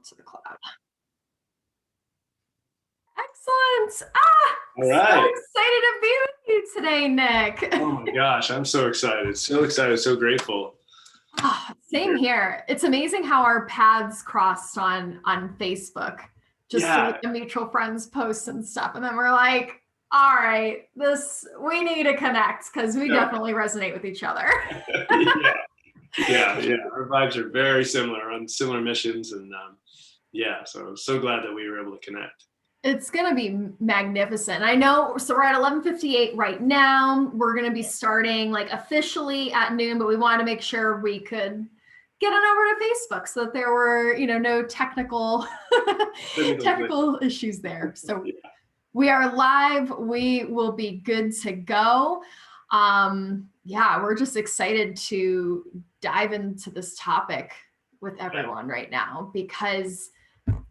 to the cloud. Excellent. All right. So excited to be with you today, Nick. Oh my gosh, I'm so excited, so grateful. Same here. It's amazing how our paths crossed on Facebook, just through the mutual friends posts and stuff. And then we're like, all right, we need to connect because we definitely resonate with each other. Yeah. Our vibes are very similar on similar missions. And so glad that we were able to connect. It's going to be magnificent. I know. So we're at 11:58 right now. We're going to be starting like officially at noon, but we wanted to make sure we could get on over to Facebook so that there were, no technical issues there. So we are live. We will be good to go. We're just excited to dive into this topic with everyone right now because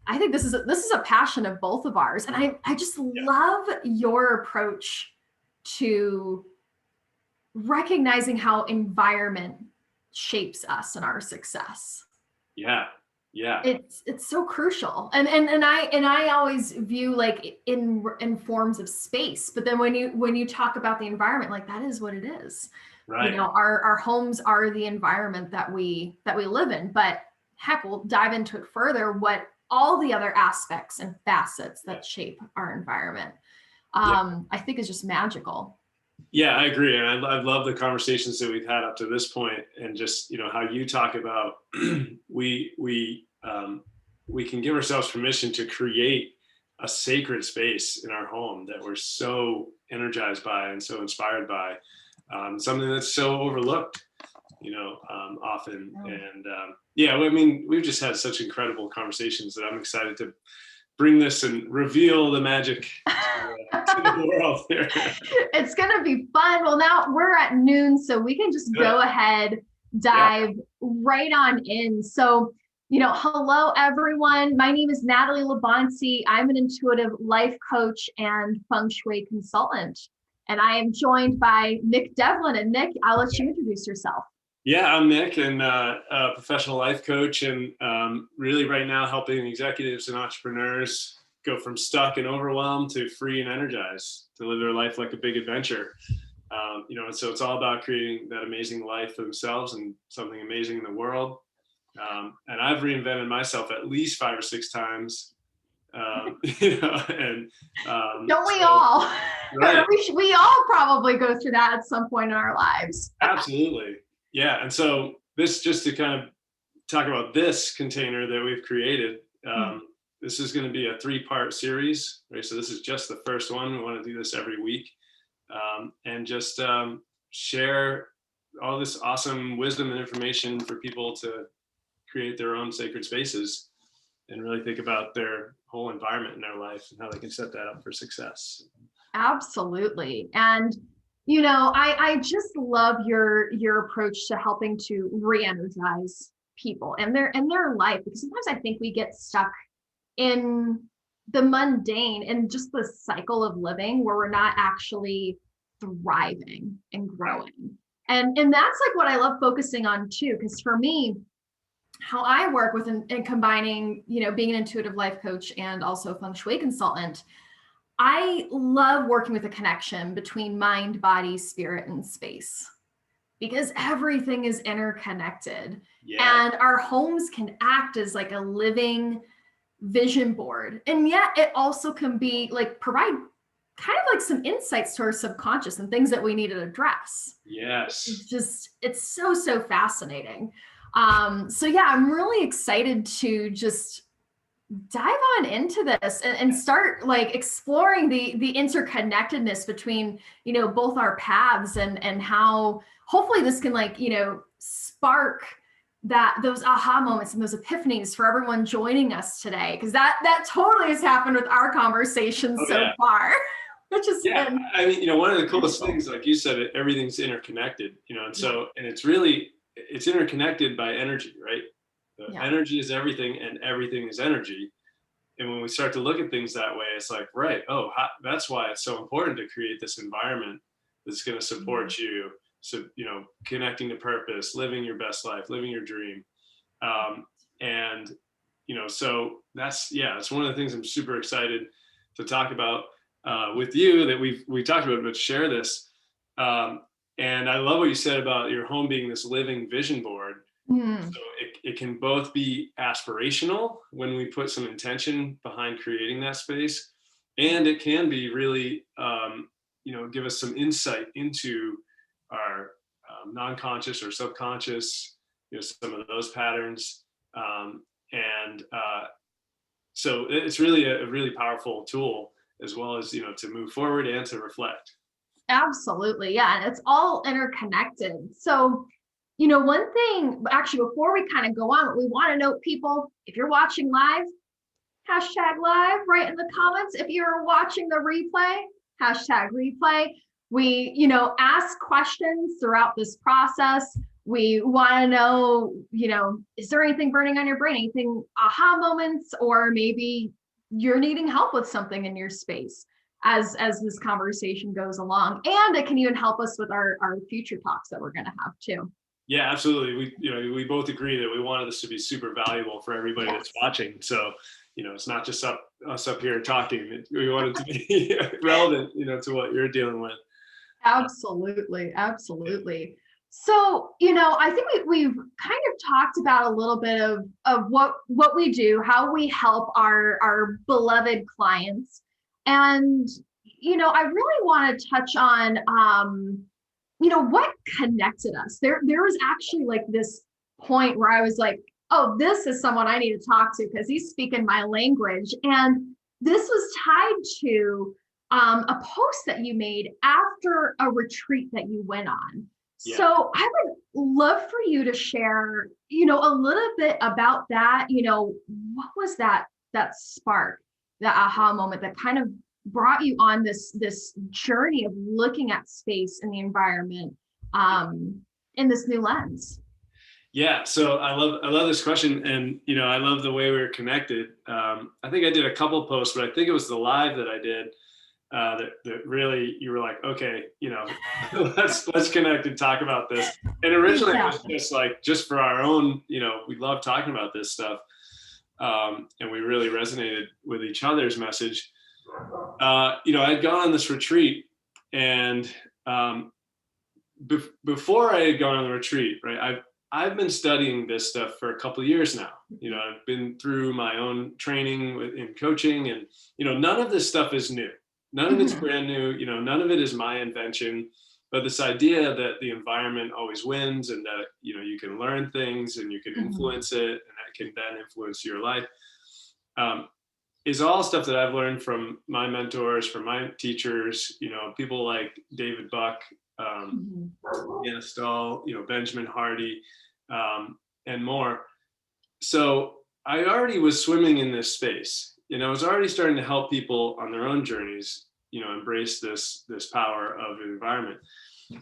I think this is a passion of both of ours. And I just love your approach to recognizing how environment shapes us and our success. Yeah. It's so crucial. And I always view like in forms of space, but then when you talk about the environment, like that is what it is. Right. Our homes are the environment that we live in, but heck, we'll dive into it further, what all the other aspects and facets that shape our environment, I think is just magical. Yeah, I agree. And I love the conversations that we've had up to this point, and just, how you talk about we can give ourselves permission to create a sacred space in our home that we're so energized by and so inspired by, something that's so overlooked, often. And we've just had such incredible conversations that I'm excited to bring this and reveal the magic to the world here. It's going to be fun. Well, now we're at noon, so we can just go ahead, dive right on in. So, hello, everyone. My name is Natalie LaBonte. I'm an intuitive life coach and Feng Shui consultant. And I am joined by Nick Devlin. And Nick, I'll let you introduce yourself. Yeah, I'm Nick, and a professional life coach, and really right now helping executives and entrepreneurs go from stuck and overwhelmed to free and energized to live their life like a big adventure. And so it's all about creating that amazing life for themselves and something amazing in the world. And I've reinvented myself at least 5 or 6 times. Don't we all? Right. We all probably go through that at some point in our lives. Absolutely. Yeah. And so this, just to kind of talk about this container that we've created, this is going to be a 3-part series, right? So this is just the first one. We want to do this every week, and just share all this awesome wisdom and information for people to create their own sacred spaces and really think about their whole environment in their life and how they can set that up for success. Absolutely. And I just love your approach to helping to re-energize people and their life, because sometimes I think we get stuck in the mundane and just the cycle of living where we're not actually thriving and growing. And that's like what I love focusing on too, because for me, how I work with and combining, being an intuitive life coach and also Feng Shui consultant, I love working with a connection between mind, body, spirit, and space, because everything is interconnected. And our homes can act as like a living vision board. And yet it also can be like provide kind of like some insights to our subconscious and things that we need to address. Yes. It's so fascinating. I'm really excited to just dive on into this and start like exploring the interconnectedness between, both our paths and how hopefully this can spark those aha moments and those epiphanies for everyone joining us today. Cause that totally has happened with our conversations far, which is been, one of the coolest things, like you said, everything's interconnected, and so, and it's interconnected by energy, right? Energy is everything, and everything is energy. And when we start to look at things that way, it's like, right, that's why it's so important to create this environment that's going to support you. So, connecting to purpose, living your best life, living your dream. And so it's one of the things I'm super excited to talk about with you, that we talked about, but share this. And I love what you said about your home being this living vision board. So it can both be aspirational when we put some intention behind creating that space, and it can be really, give us some insight into our non-conscious or subconscious, some of those patterns. And so it's really a really powerful tool, as well as, to move forward and to reflect. Absolutely. Yeah. And it's all interconnected. So, one thing, actually, before we kind of go on, we want to note, people, if you're watching live, hashtag live, right in the comments. If you're watching the replay, hashtag replay. We, ask questions throughout this process. We want to know, is there anything burning on your brain, anything aha moments, or maybe you're needing help with something in your space as this conversation goes along. And it can even help us with our future talks that we're going to have too. Yeah, absolutely. We both agree that we wanted this to be super valuable for everybody that's watching. So, it's not just us up here talking. We want it to be relevant, to what you're dealing with. Absolutely. Absolutely. So, I think we've kind of talked about a little bit of what we do, how we help our beloved clients. And, I really want to touch on, what connected us. There was actually like this point where I was like, oh, this is someone I need to talk to because he's speaking my language. And this was tied to a post that you made after a retreat that you went on. Yeah. So I would love for you to share, a little bit about that. What was that spark, that aha moment that kind of brought you on this journey of looking at space and the environment in this new lens? Yeah, so I love this question, and I love the way we were connected. I think I did a couple posts, but I think it was the live that I did that really, you were like, okay, let's connect and talk about this. And originally it was just for our own, we love talking about this stuff, and we really resonated with each other's message. I'd gone on this retreat, and before I had gone on the retreat, right, I've been studying this stuff for a couple of years now. I've been through my own training in coaching, and none of this stuff is new. None of it's brand new. None of it is my invention. But this idea that the environment always wins, and that you can learn things and you can influence it, and that can then influence your life, is all stuff that I've learned from my mentors, from my teachers. People like David Buck, Anna Stahl, Benjamin Hardy, and more. So I already was swimming in this space. I was already starting to help people on their own journeys, embrace this power of the environment.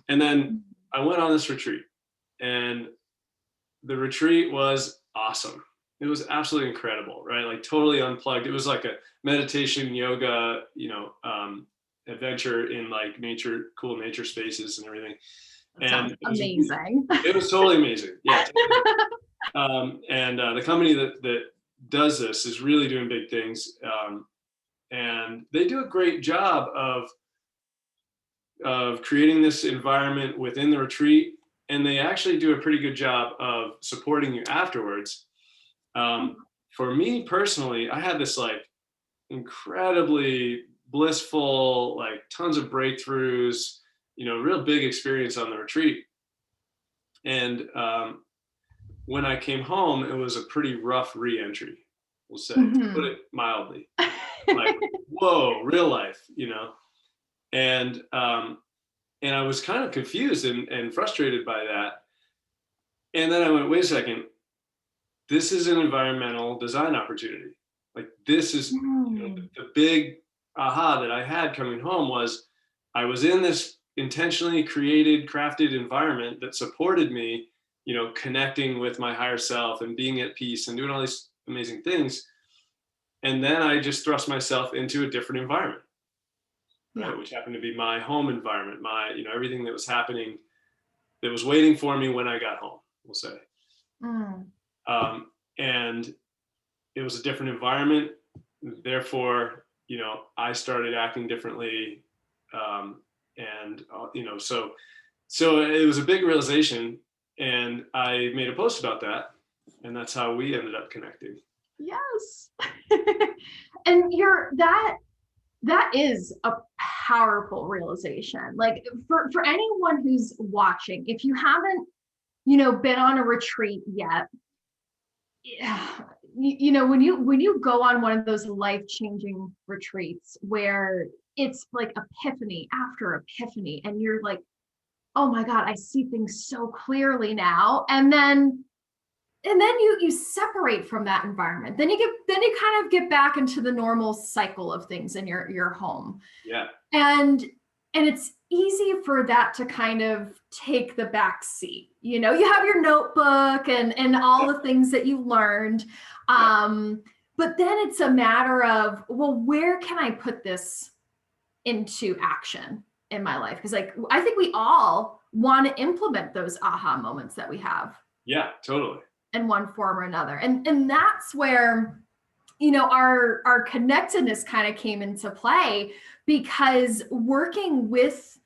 And then I went on this retreat, and the retreat was awesome. It was absolutely incredible, right? Like totally unplugged. It was like a meditation, yoga, adventure in like cool nature spaces and everything. And amazing. It was totally amazing. Yeah. And the company that does this is really doing big things. And they do a great job of creating this environment within the retreat. And they actually do a pretty good job of supporting you afterwards. For me personally, I had this like incredibly blissful, like tons of breakthroughs, real big experience on the retreat. And when I came home, it was a pretty rough re-entry, we'll say, to put it mildly. Like, whoa, real life, and I was kind of confused and frustrated by that. And then I went, wait a second, this is an environmental design opportunity. Like this is the big aha that I had coming home was I was in this intentionally created, crafted environment that supported me, connecting with my higher self and being at peace and doing all these amazing things. And then I just thrust myself into a different environment, right? Which happened to be my home environment, my, everything that was happening, that was waiting for me when I got home, we'll say. And it was a different environment. Therefore, I started acting differently. And so it was a big realization, and I made a post about that, and that's how we ended up connecting. Yes. And that is a powerful realization. Like for anyone who's watching, if you haven't, been on a retreat yet, when you go on one of those life-changing retreats where it's like epiphany after epiphany, and you're like, oh my God, I see things so clearly now. And then you separate from that environment. Then you kind of get back into the normal cycle of things in your home. Yeah. And it's easy for that to kind of take the back seat. You have your notebook and all the things that you learned. But then it's a matter of, well, where can I put this into action in my life? Because I think we all want to implement those aha moments that we have. Yeah, totally. In one form or another. And that's where, our connectedness kind of came into play, because working with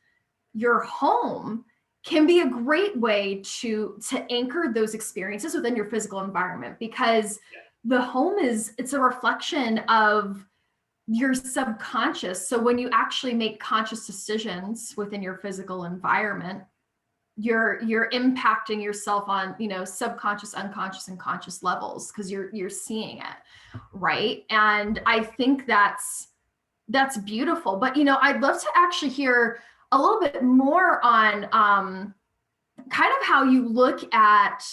your home can be a great way to anchor those experiences within your physical environment, because the home it's a reflection of your subconscious. So when you actually make conscious decisions within your physical environment, you're impacting yourself on, subconscious, unconscious, and conscious levels, because you're seeing it, right? And I think that's beautiful. But I'd love to actually hear a little bit more on kind of how you look at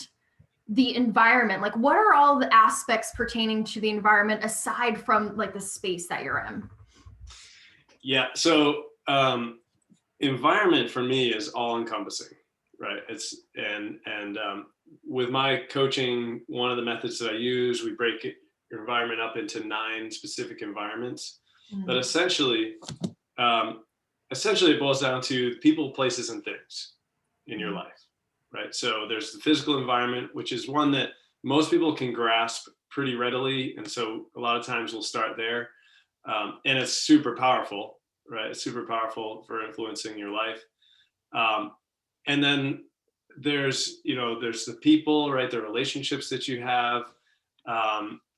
the environment. Like, what are all the aspects pertaining to the environment aside from like the space that you're in? Yeah. So environment for me is all encompassing, right? With my coaching, one of the methods that I use, we break your environment up into 9 specific environments. Mm-hmm. But essentially it boils down to people, places, and things in your life, right? So there's the physical environment, which is one that most people can grasp pretty readily. And so a lot of times we'll start there. And it's super powerful, right? It's super powerful for influencing your life. And then there's the people, right? The relationships that you have.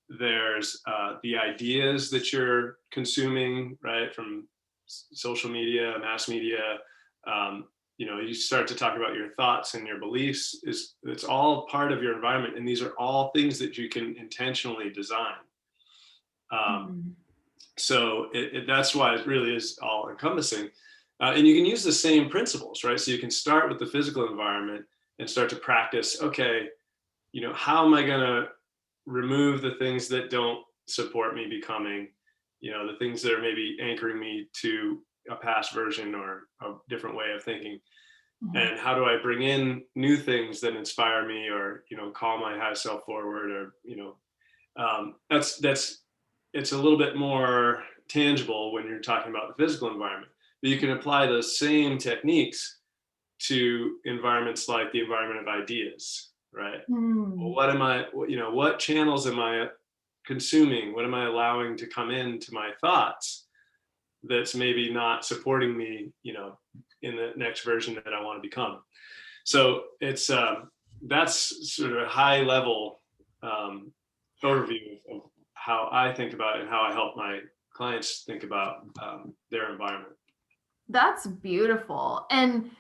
There's the ideas that you're consuming, right? From social media, mass media. You start to talk about your thoughts and your beliefs. It's all part of your environment. And these are all things that you can intentionally design. So that's why it really is all encompassing. And you can use the same principles, right? So you can start with the physical environment and start to practice, okay, how am I going to remove the things that don't support me becoming, the things that are maybe anchoring me to a past version or a different way of thinking. Mm-hmm. And how do I bring in new things that inspire me or, call my high self forward or, it's a little bit more tangible when you're talking about the physical environment, but you can apply those same techniques to environments like the environment of ideas, right? Well, what channels am I consuming? What am I allowing to come into my thoughts that's maybe not supporting me, in the next version that I want to become? So it's, that's sort of a high level overview of how I think about it and how I help my clients think about their environment. That's beautiful. And,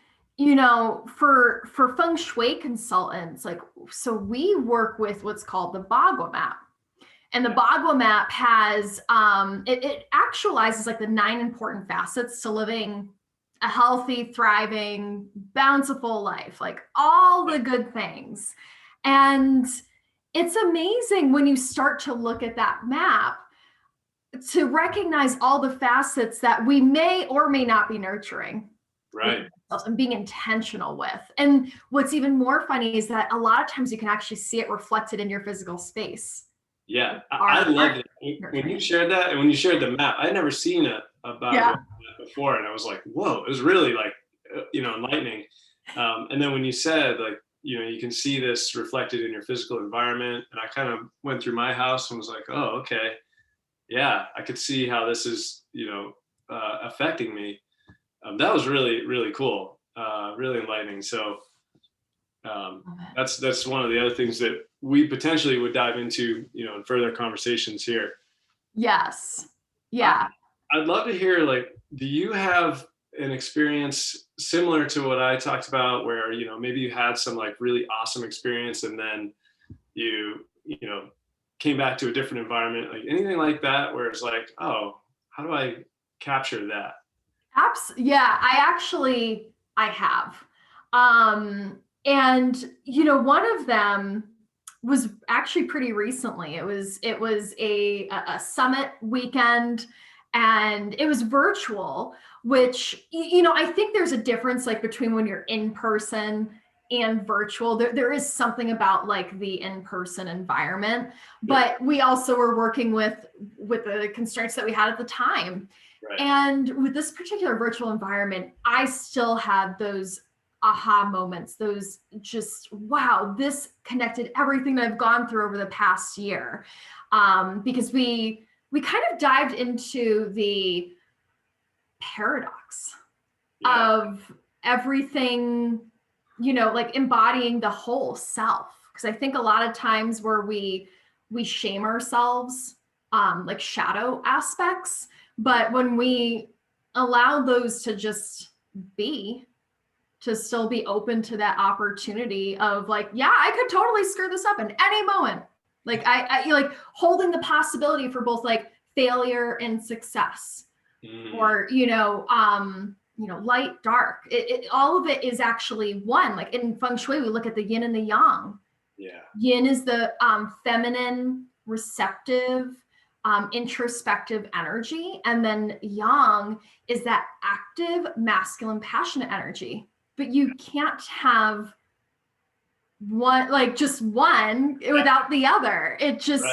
for Feng Shui consultants, so we work with what's called the Bagwa Map. And the Bagwa Map has, it actualizes like the 9 important facets to living a healthy, thriving, bountiful life, like all the good things. And it's amazing when you start to look at that map to recognize all the facets that we may or may not be nurturing. Right. And being intentional with. And what's even more funny is that a lot of times you can actually see it reflected in your physical space. Yeah, I love it. When you shared that and when you shared the map, I'd never seen a map before. And I was like, whoa, it was really like, enlightening. And then when you said like, you can see this reflected in your physical environment. And I kind of went through my house and was like, oh, okay, yeah, I could see how this is, affecting me. That was really, really cool, really enlightening. So that's one of the other things that we potentially would dive into, in further conversations here. Yes. Yeah. I'd love to hear, like, do you have an experience similar to what I talked about where, maybe you had some like really awesome experience and then you know, came back to a different environment, like anything like that, where it's like, oh, how do I capture that? Yeah, I have. And one of them was actually pretty recently. It was a summit weekend, and it was virtual, which I think there's a difference like between when you're in person and virtual. There is something about like the in-person environment, but we also were working with the constraints that we had at the time. Right. And with this particular virtual environment, I still had those aha moments, those just, wow, this connected everything that I've gone through over the past year. Because we kind of dived into the paradox of everything, like embodying the whole self. Because I think a lot of times where we shame ourselves, like shadow aspects, but when we allow those to just be, to still be open to that opportunity of like, yeah, I could totally screw this up in any moment. Like I like holding the possibility for both like failure and success, or light, dark. All of it is actually one. Like in Feng Shui, we look at the yin and the yang. Yeah. Yin is the feminine, receptive, introspective energy, and then yang is that active, masculine, passionate energy. But you can't have one, like just one without the other. It just,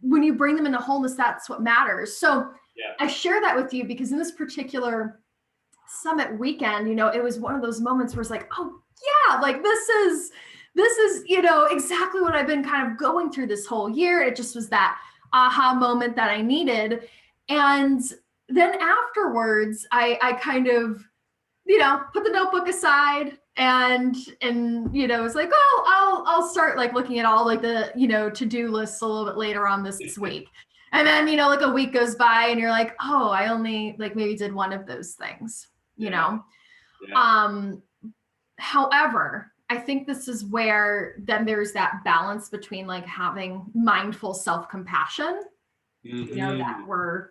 when you bring them into wholeness, that's what matters. So I share that with you because in this particular summit weekend, it was one of those moments where it's like, oh yeah, like this is exactly what I've been kind of going through this whole year. It just was that aha moment that I needed. And then afterwards, I kind of, put the notebook aside and it's like, oh, I'll start like looking at all like the, to-do lists a little bit later on this week. And then, like a week goes by and you're like, oh, I only like maybe did one of those things, However, I think this is where then there's that balance between like having mindful self-compassion, that we're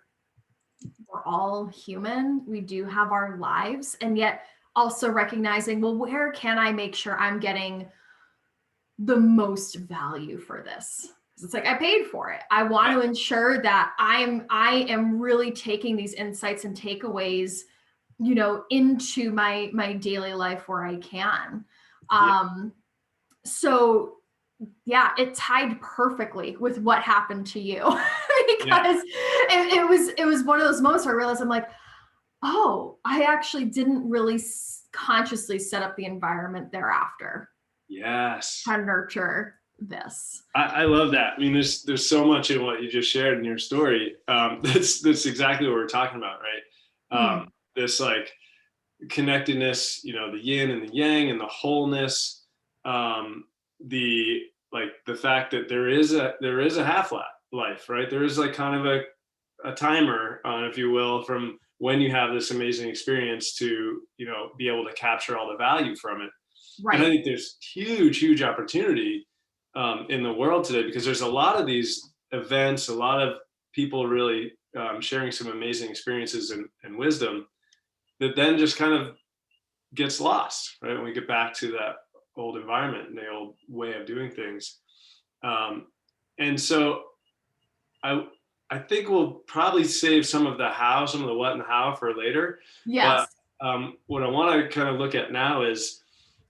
all human. We do have our lives, and yet also recognizing, well, where can I make sure I'm getting the most value for this? Because it's like, I paid for it. I want to ensure that I am really taking these insights and takeaways, into my daily life where I can. So yeah, it tied perfectly with what happened to you because it was one of those moments where I realized I'm like, oh, I actually didn't really consciously set up the environment thereafter. Yes. To nurture this. I love that. I mean, there's so much in what you just shared in your story. That's exactly what we're talking about, right? This like connectedness, the yin and the yang and the wholeness, the fact that there is a half-life, right? There is like kind of a timer on, if you will, from when you have this amazing experience to, be able to capture all the value from it. Right. And I think there's huge opportunity in the world today because there's a lot of these events, a lot of people really sharing some amazing experiences and wisdom that then just kind of gets lost, right? When we get back to that old environment and the old way of doing things. And so I think we'll probably save some of the what and the how for later. Yes. But what I want to kind of look at now is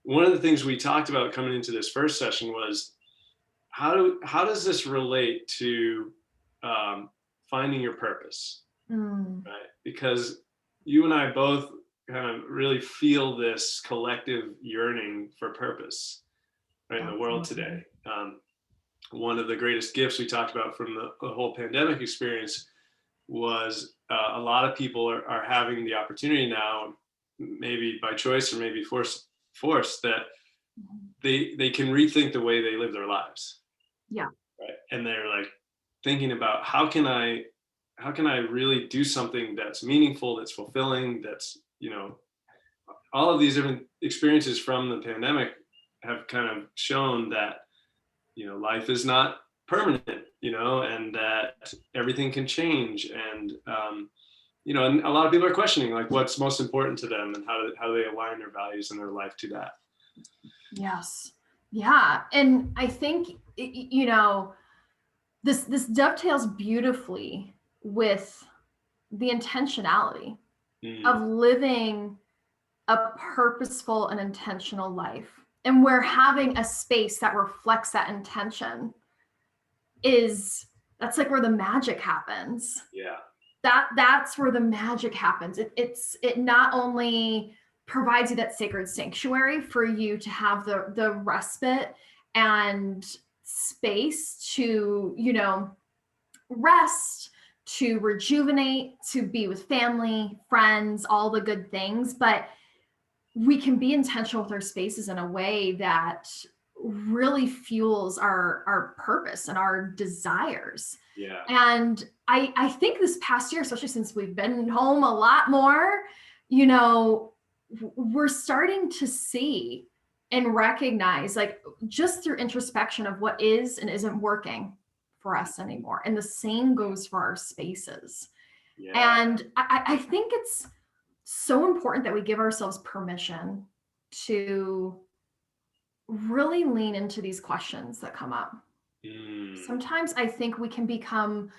one of the things we talked about coming into this first session was how does this relate to finding your purpose, right? Because you and I both kind of really feel this collective yearning for purpose. right, in the world today. One of the greatest gifts we talked about from the whole pandemic experience was a lot of people are having the opportunity now, maybe by choice or maybe forced, that they can rethink the way they live their lives. Yeah. Right. And they're like thinking about how can I really do something that's meaningful, that's fulfilling, that's, all of these different experiences from the pandemic have kind of shown that, life is not permanent, and that everything can change. And, and a lot of people are questioning like what's most important to them and how they align their values in their life to that. Yes. Yeah. And I think, this dovetails beautifully with the intentionality of living a purposeful and intentional life. And where having a space that reflects that intention that's like where the magic happens. Yeah. That's where the magic happens. It not only provides you that sacred sanctuary for you to have the respite and space to, rest, to rejuvenate, to be with family, friends, all the good things, but we can be intentional with our spaces in a way that really fuels our purpose and our desires. Yeah. And I think this past year, especially since we've been home a lot more, we're starting to see and recognize, like, just through introspection of what is and isn't working for us anymore. And the same goes for our spaces. Yeah. And I think it's so important that we give ourselves permission to really lean into these questions that come up. Sometimes I think we can become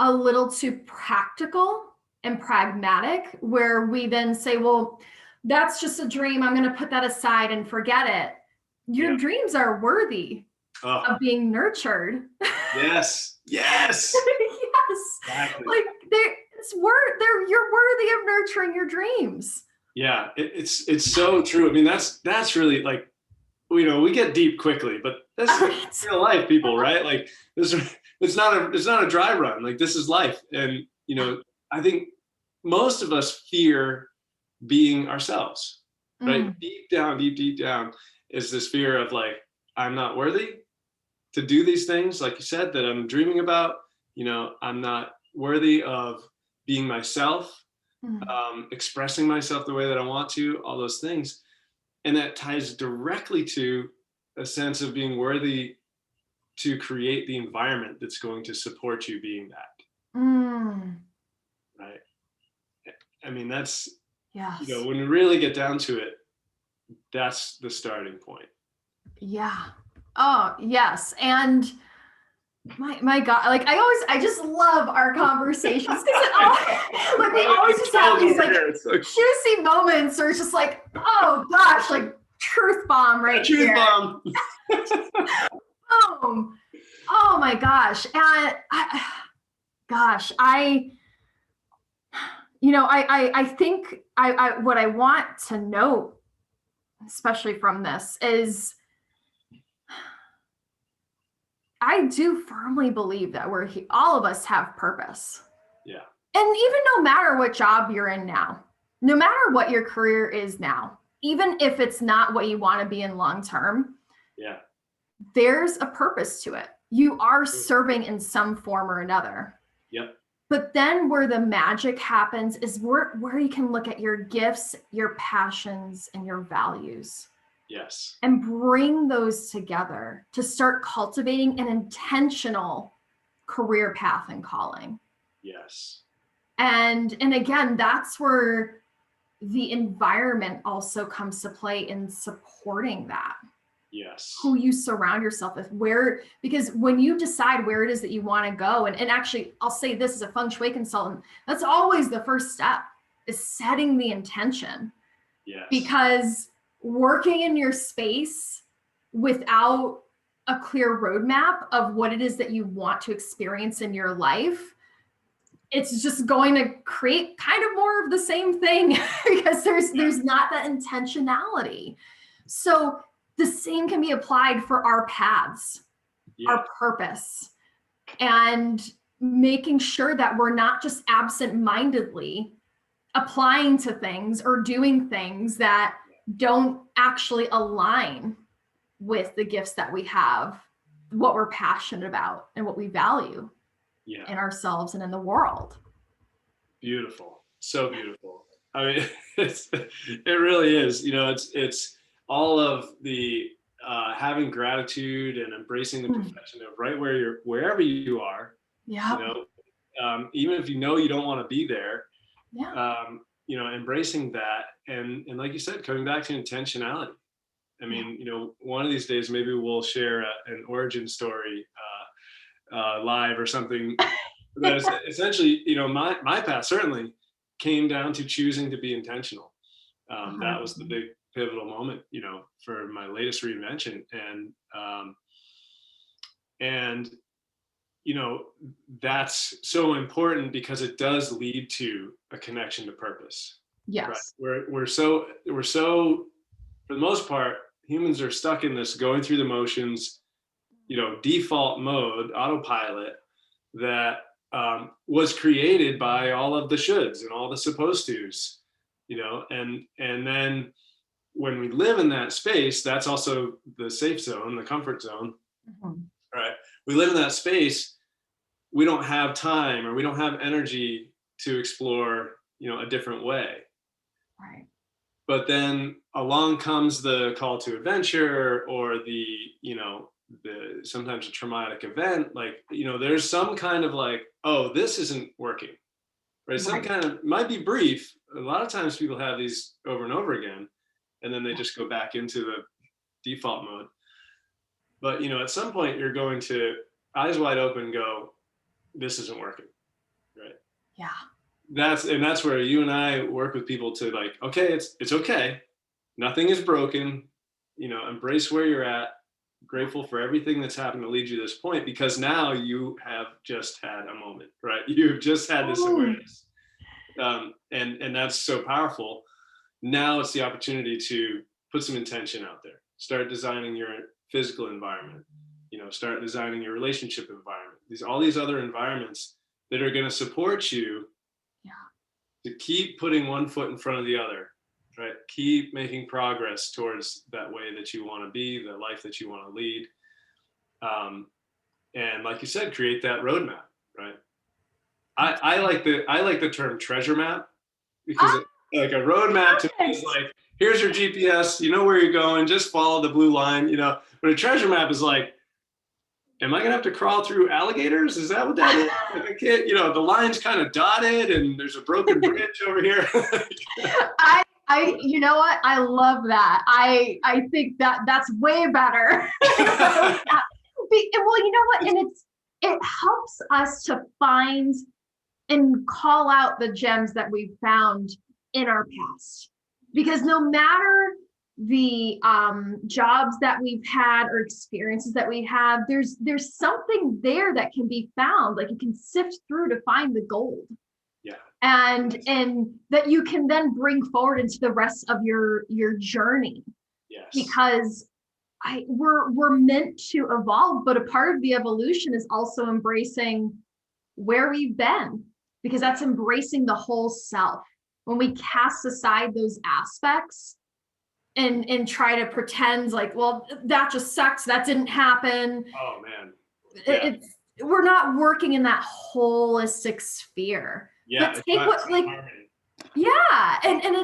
a little too practical and pragmatic, where we then say, well, that's just a dream, I'm going to put that aside and forget it. Your dreams are worthy of being nurtured. Yes. Yes. Yes. Exactly. Like you're worthy of nurturing your dreams. Yeah, it's so true. I mean, that's really like, we get deep quickly, but that's real life, people, right? Like it's not a dry run. Like, this is life. And, I think most of us fear being ourselves, right? Deep down is this fear of like, I'm not worthy to do these things, like you said, that I'm dreaming about. I'm not worthy of being myself, expressing myself the way that I want to, all those things. And that ties directly to a sense of being worthy to create the environment that's going to support you being that. Right. I mean, that's, when we really get down to it, that's the starting point. Yeah. Oh, yes. And my God, like I just love our conversations, because we always just have these like juicy moments where it's just like, oh gosh, like truth bomb right here. Truth bomb. Boom. Oh my gosh. And I think what I want to note, especially from this, is I do firmly believe that all of us have purpose. Yeah. And even no matter what job you're in now, no matter what your career is now, even if it's not what you want to be in long term, there's a purpose to it. You are serving in some form or another. Yep. But then where the magic happens is where you can look at your gifts, your passions, and your values. Yes. And bring those together to start cultivating an intentional career path and calling. Yes. And again, that's where the environment also comes to play in supporting that. Yes. Who you surround yourself with, because when you decide where it is that you want to go, and actually I'll say this as a Feng Shui consultant, that's always the first step, is setting the intention. Yes. Because working in your space without a clear roadmap of what it is that you want to experience in your life, it's just going to create kind of more of the same thing because there's not that intentionality. So the same can be applied for our paths, our purpose, and making sure that we're not just absent-mindedly applying to things or doing things that don't actually align with the gifts that we have, what we're passionate about, and what we value in ourselves and in the world. Beautiful. So beautiful. I mean, it really is, you know, it's all of the having gratitude and embracing the perfection of right wherever you are. Yeah. You know, even if you know you don't want to be there, Yeah. you know, embracing that, and like you said, coming back to intentionality. I mean, you know, one of these days maybe we'll share an origin story live or something. But essentially, you know, my path certainly came down to choosing to be intentional. That was the big pivotal moment, you know, for my latest reinvention, and you know, that's so important because it does lead to a connection to purpose. Yes. Right? We're so for the most part, humans are stuck in this going through the motions, you know, default mode, autopilot that was created by all of the shoulds and all the supposed tos, you know, and then when we live in that space, that's also the safe zone, the comfort zone, right? We live in that space, we don't have time or we don't have energy to explore, you know, a different way. Right. But then along comes the call to adventure or the, you know, the sometimes a traumatic event, like, you know, there's some kind of like, oh, this isn't working, right? Some kind of, might be brief. A lot of times people have these over and over again, and then they just go back into the default mode. But, you know, at some point you're going to eyes wide open go, this isn't working, right? Yeah. That's where you and I work with people to like, okay, it's okay. Nothing is broken, you know, embrace where you're at, grateful for everything that's happened to lead you to this point, because now you have just had a moment, right? You've just had this awareness. And that's so powerful. Now it's the opportunity to put some intention out there, start designing your physical environment, you know, start designing your relationship environment, all these other environments that are going to support you to keep putting one foot in front of the other, right? Keep making progress towards that way that you want to be, the life that you want to lead. And like you said, create that roadmap, right? I like the term treasure map, because like a roadmap to me is like, here's your GPS, you know where you're going, just follow the blue line, you know. But a treasure map is like, am I gonna have to crawl through alligators? Is that what that is? Like, I can't, you know, the line's kind of dotted and there's a broken bridge over here. You know what? I love that. I think that's way better. Well, you know what? And it helps us to find and call out the gems that we've found in our past, because no matter the jobs that we've had or experiences that we have, there's something there that can be found, like you can sift through to find the gold. Yeah. And that you can then bring forward into the rest of your journey. Yes. Because we're meant to evolve, but a part of the evolution is also embracing where we've been, because that's embracing the whole self. When we cast aside those aspects and try to pretend like, well, that just sucks, that didn't happen. Oh man. Yeah. We're not working in that holistic sphere. Yeah. But take what, like, yeah, and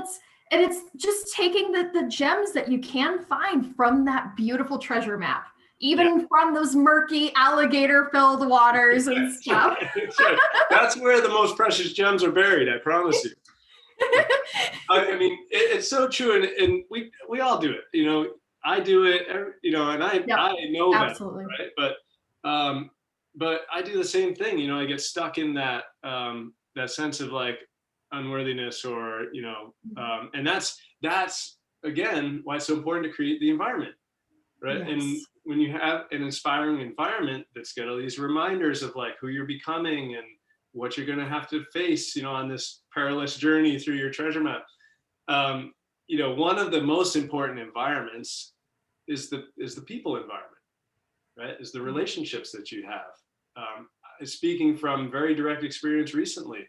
it's just taking the gems that you can find from that beautiful treasure map, even from those murky alligator-filled waters and stuff. Right. That's where the most precious gems are buried, I promise you. I mean, it's so true, and we all do it. You know, I do it. You know, and I know absolutely. That, right? But I do the same thing. You know, I get stuck in that that sense of like unworthiness, or you know, and that's again why it's so important to create the environment, right? Yes. And when you have an inspiring environment that's got all these reminders of like who you're becoming and what you're going to have to face, you know, on this perilous journey through your treasure map. You know, one of the most important environments is the people environment, right? Is the relationships that you have. Speaking from very direct experience recently,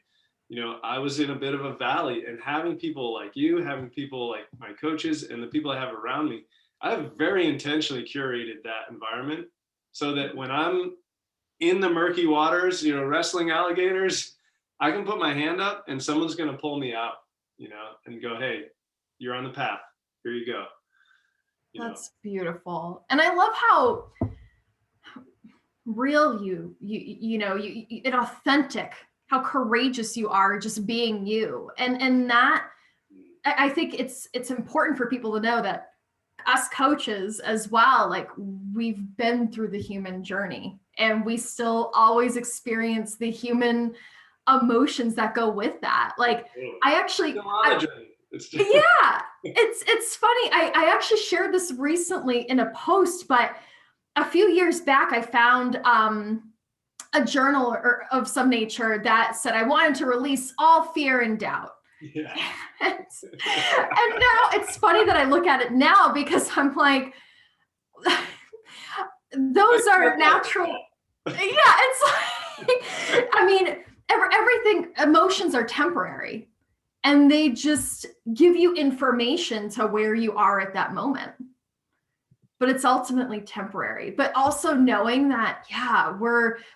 I was in a bit of a valley, and having people like you, having people like my coaches and the people I have around me, I have very intentionally curated that environment so that when I'm in the murky waters, wrestling alligators, I can put my hand up and someone's going to pull me out, and go, hey, you're on the path. Here you go. That's beautiful. And I love how real and authentic, how courageous you are just being you. And that, I think it's important for people to know that us coaches as well, like, we've been through the human journey, and we still always experience the human emotions that go with that. Like, yeah, it's funny. I actually shared this recently in a post, but a few years back, I found a journal of some nature that said I wanted to release all fear and doubt. Yeah. And now it's funny that I look at it now, because I'm like, those are natural. Yeah, it's like, I mean, everything, emotions are temporary, and they just give you information to where you are at that moment. But it's ultimately temporary. But also knowing that,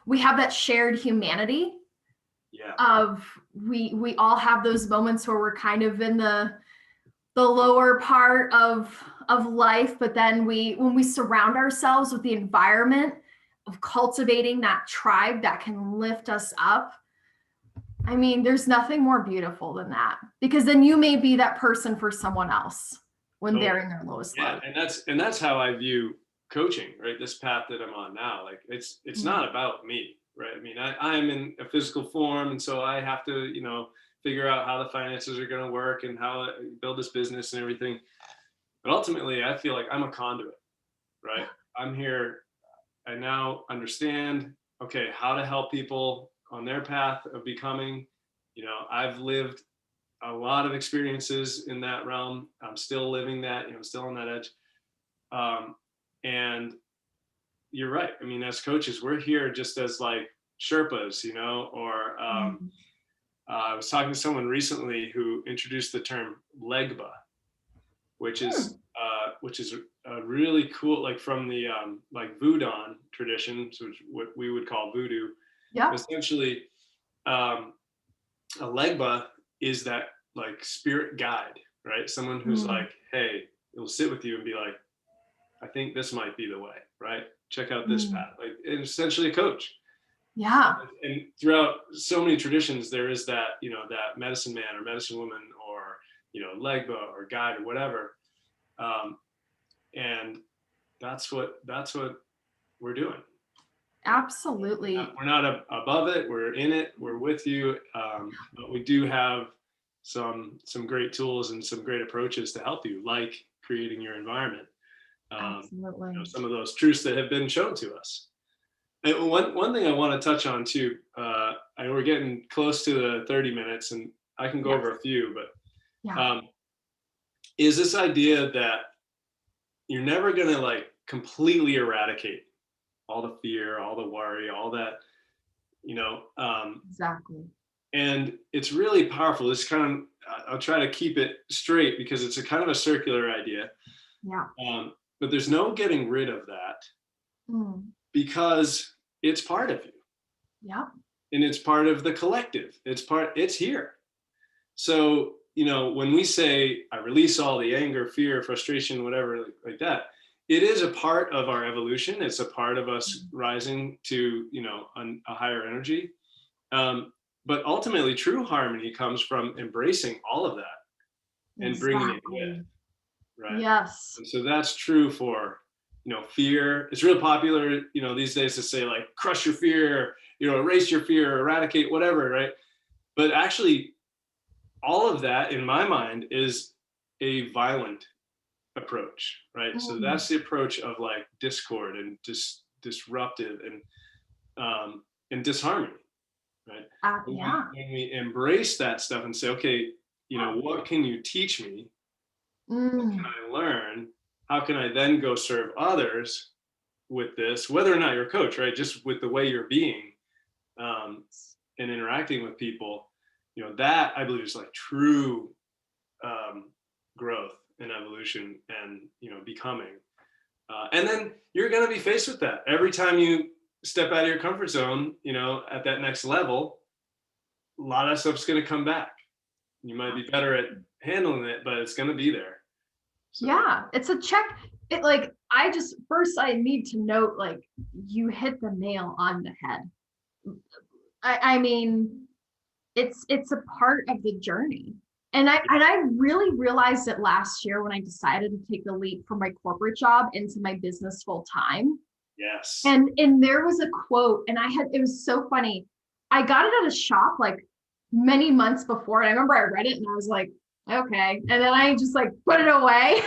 we have that shared humanity. Yeah. Of we all have those moments where we're kind of in the lower part of life, but then when we surround ourselves with the environment of cultivating that tribe that can lift us up, I mean, there's nothing more beautiful than that, because then you may be that person for someone else when they're in their lowest low. And that's how I view coaching, right? This path that I'm on now, like it's not about me, right? I mean, I'm in a physical form, and so I have to, figure out how the finances are going to work and how to build this business and everything. But ultimately, I feel like I'm a conduit, right? I'm here. I now understand, okay, how to help people on their path of becoming. I've lived a lot of experiences in that realm. I'm still living that, I'm still on that edge. And you're right. I mean, as coaches, we're here just as like Sherpas, or I was talking to someone recently who introduced the term legba, which is a really cool, like from the like Voodoo tradition, which is what we would call voodoo. Yeah. Essentially, a legba is that like spirit guide, right? Someone who's like, hey, it'll sit with you and be like, I think this might be the way, right? Check out this path. Like, it's essentially a coach. Yeah. And throughout so many traditions, there is that, that medicine man or medicine woman or, legba or guide or whatever. And that's what we're doing. Absolutely. We're not above it. We're in it. We're with you. But we do have some great tools and some great approaches to help you, like creating your environment. Absolutely. Some of those truths that have been shown to us. And one thing I want to touch on too, I know we're getting close to the 30 minutes, and I can go over a few, but is this idea that you're never going to like completely eradicate all the fear, all the worry, all that, exactly. And it's really powerful. It's kind of, I'll try to keep it straight because it's a kind of a circular idea. Yeah. But there's no getting rid of that because it's part of you. Yeah. And it's part of the collective. It's here. So, when we say, I release all the anger, fear, frustration, whatever, like that, it is a part of our evolution. It's a part of us rising to, a higher energy. But ultimately, true harmony comes from embracing all of that and bringing it with, right? Yes. And so that's true for, fear. It's real popular, these days to say like, crush your fear, erase your fear, eradicate, whatever, right? But actually, all of that, in my mind, is a violent approach, right? So that's the approach of like discord and disruptive and disharmony, right? When we embrace that stuff and say, okay, what can you teach me? What can I learn? how can I then go serve others with this, whether or not you're a coach, right? Just with the way you're being, and interacting with people, that I believe is like true growth and evolution and, becoming. And then you're going to be faced with that every time you step out of your comfort zone, at that next level. A lot of stuff's going to come back. You might be better at handling it, but it's going to be there. So. Yeah, it's a check. I need to note, like, you hit the nail on the head. I mean, it's a part of the journey. And I really realized it last year when I decided to take the leap from my corporate job into my business full time. Yes. And there was a quote, and it was so funny. I got it at a shop like many months before. And I remember I read it and I was like, okay. And then I just like put it away.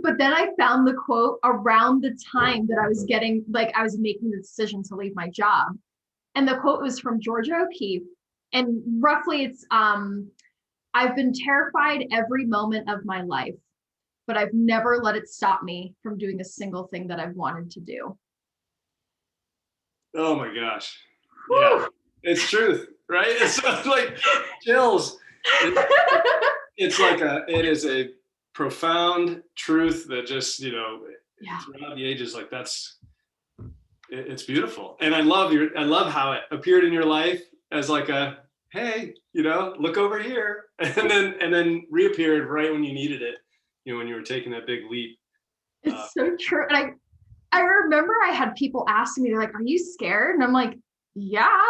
But then I found the quote around the time that I was making the decision to leave my job. And the quote was from Georgia O'Keeffe. And roughly it's, I've been terrified every moment of my life, but I've never let it stop me from doing a single thing that I've wanted to do. Oh my gosh. Yeah, it's truth, right? It's like chills. It is a profound truth that just, throughout the ages, like it's beautiful. And I love how it appeared in your life as like a, hey, look over here, and then reappeared right when you needed it, when you were taking that big leap. It's so true. And I remember I had people asking me, they're like, are you scared? And I'm like, yeah.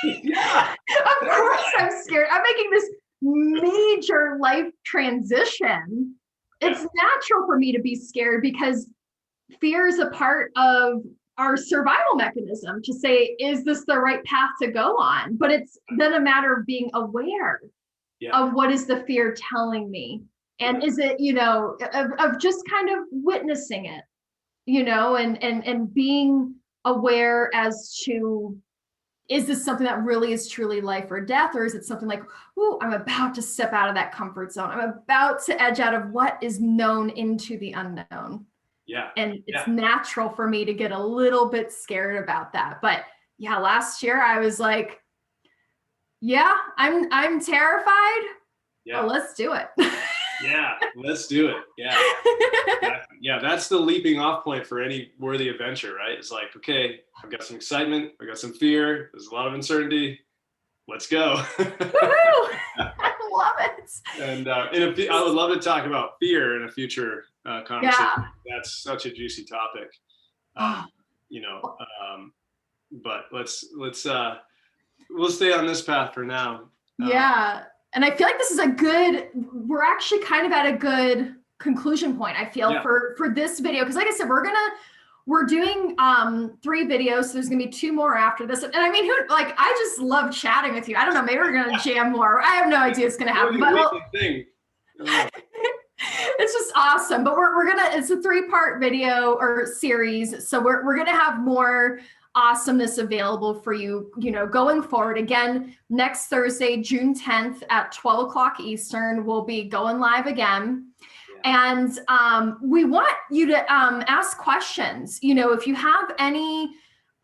Yeah. Of course I'm scared. I'm making this major life transition. It's natural for me to be scared because fear is a part of our survival mechanism to say, is this the right path to go on? But it's then a matter of being aware of what is the fear telling me. And is it, of just kind of witnessing it, and being aware as to, is this something that really is truly life or death? Or is it something like, ooh, I'm about to step out of that comfort zone. I'm about to edge out of what is known into the unknown. Yeah. And it's natural for me to get a little bit scared about that. But yeah, last year I was like, yeah, I'm terrified. Yeah. But let's do it. Yeah, let's do it. Yeah. Exactly. Yeah, that's the leaping off point for any worthy adventure, right? It's like, okay, I've got some excitement, I've got some fear, there's a lot of uncertainty. Let's go. I love it. And I would love to talk about fear in a future conversation. Yeah. That's such a juicy topic. But we'll stay on this path for now. Yeah. And I feel like this is we're actually kind of at a good conclusion point, I feel, for this video. Because like I said, we're doing 3 videos. So there's going to be 2 more after this. And I mean, I just love chatting with you. I don't know, maybe we're going to jam more. I have no idea what's going to happen. But it's just awesome. But it's a 3-part video or series. So we're going to have more awesomeness available for you, going forward. Again, next Thursday, June 10th at 12 o'clock Eastern, we'll be going live again. Yeah. And we want you to ask questions. If you have any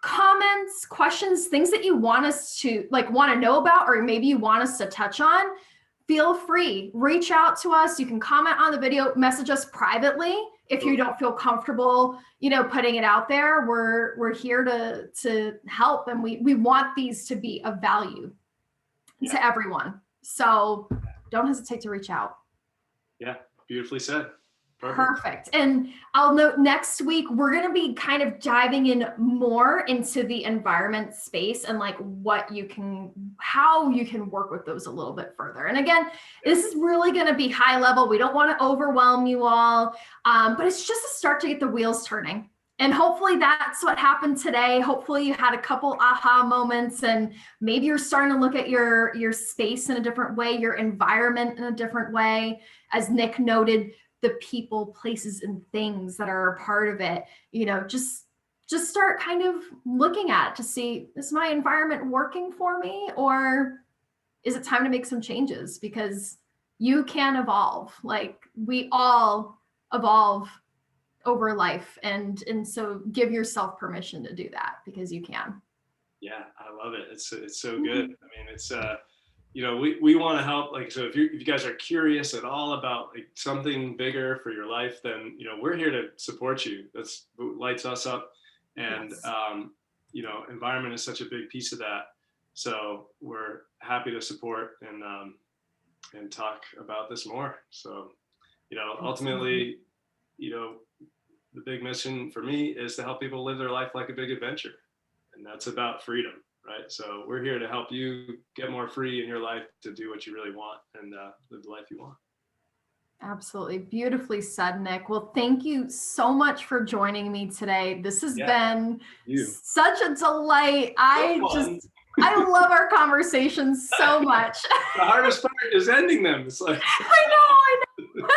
comments, questions, things that you want us to want to know about, or maybe you want us to touch on, feel free, reach out to us. You can comment on the video, message us privately. If you don't feel comfortable, putting it out there, we're here to help. And we want these to be of value to everyone. So don't hesitate to reach out. Yeah, beautifully said. Perfect. And I'll note next week, we're going to be kind of diving in more into the environment space and how you can work with those a little bit further. And again, this is really going to be high level. We don't want to overwhelm you all, but it's just a start to get the wheels turning. And hopefully that's what happened today. Hopefully you had a couple aha moments, and maybe you're starting to look at your space in a different way, your environment in a different way. As Nick noted, the people, places, and things that are a part of it, just start kind of looking at it to see, is my environment working for me, or is it time to make some changes? Because you can evolve. Like, we all evolve over life. And so give yourself permission to do that, because you can. Yeah, I love it. It's so good. I mean, it's we want to help. Like, so if you guys are curious at all about like something bigger for your life, then we're here to support you. That's what lights us up. And Yes. environment is such a big piece of that. So we're happy to support and talk about this more. So ultimately, the big mission for me is to help people live their life like a big adventure, and that's about freedom, right? So we're here to help you get more free in your life to do what you really want and live the life you want. Absolutely. Beautifully said, Nick. Well, thank you so much for joining me today. This has been such a delight. I love our conversations so much. The hardest part is ending them. It's like, I know.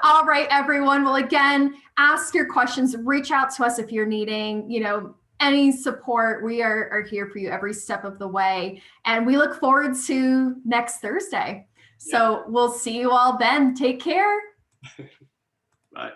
All right, everyone. Well, again, ask your questions, reach out to us if you're needing, any support. We are here for you every step of the way. And we look forward to next Thursday. So we'll see you all then. Take care. Bye.